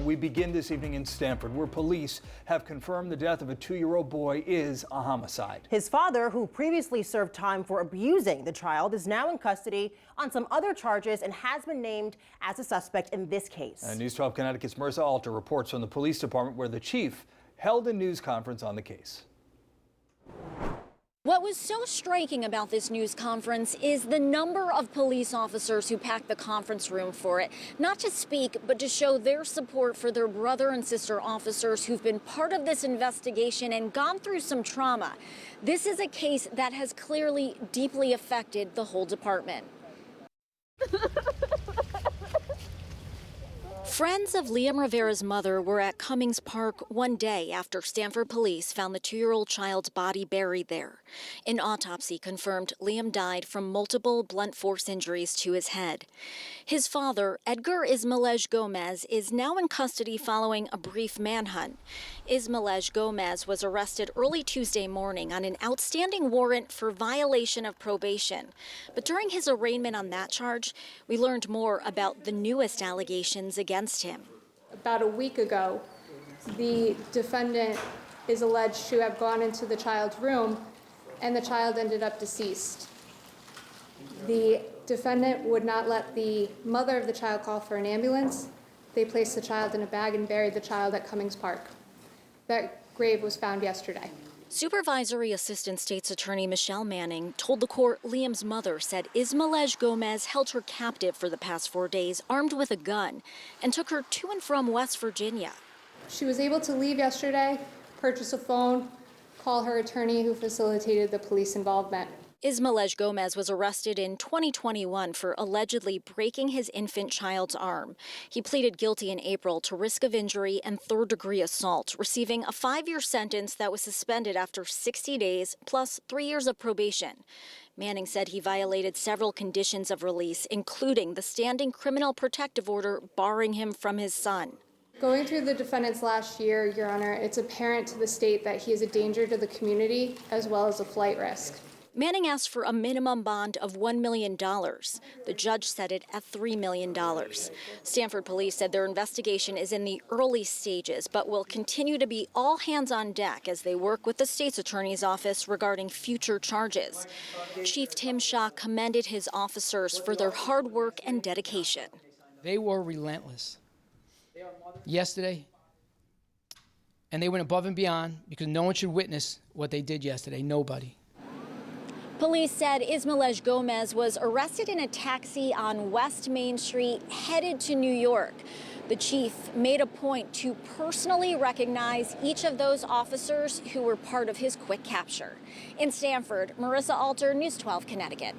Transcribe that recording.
We begin this evening in Stamford, where police have confirmed the death of a 2-year-old boy is a homicide. His father, who previously served time for abusing the child, is now in custody on some other charges and has been named as a suspect in this case. News 12 Connecticut's Marissa Alter reports from the police department, where the chief held a news conference on the case. What was so striking about this news conference is the number of police officers who packed the conference room for it, not to speak, but to show their support for their brother and sister officers who've been part of this investigation and gone through some trauma. This is a case that has clearly deeply affected the whole department. Friends of Liam Rivera's mother were at Cummings Park one day after Stamford police found the 2-year-old child's body buried there. An autopsy confirmed Liam died from multiple blunt force injuries to his head. His father, Edgar Ismailej Gomez, is now in custody following a brief manhunt. Ismailej Gomez was arrested early Tuesday morning on an outstanding warrant for violation of probation. But during his arraignment on that charge, we learned more about the newest allegations against him. About a week ago, the defendant is alleged to have gone into the child's room and the child ended up deceased. The defendant would not let the mother of the child call for an ambulance. They placed the child in a bag and buried the child at Cummings Park. That grave was found yesterday. Supervisory Assistant State's Attorney Michelle Manning told the court Liam's mother said Ismailej Gomez held her captive for the past 4 days, armed with a gun, and took her to and from West Virginia. She was able to leave yesterday, purchase a phone, call her attorney who facilitated the police involvement. Ismailej Gomez was arrested in 2021 for allegedly breaking his infant child's arm. He pleaded guilty in April to risk of injury and third-degree assault, receiving a 5-year sentence that was suspended after 60 days, plus 3 years of probation. Manning said he violated several conditions of release, including the standing criminal protective order barring him from his son. Going through the defendant's last year, Your Honor, it's apparent to the state that he is a danger to the community as well as a flight risk. Manning asked for a minimum bond of $1 million. The judge set it at $3 million. Stamford police said their investigation is in the early stages, but will continue to be all hands on deck as they work with the state's attorney's office regarding future charges. Chief Tim Shaw commended his officers for their hard work and dedication. They were relentless yesterday, and they went above and beyond because no one should witness what they did yesterday, nobody. Police said Ismailej Gomez was arrested in a taxi on West Main Street, headed to New York. The chief made a point to personally recognize each of those officers who were part of his quick capture. In Stamford, Marissa Alter, News 12 Connecticut.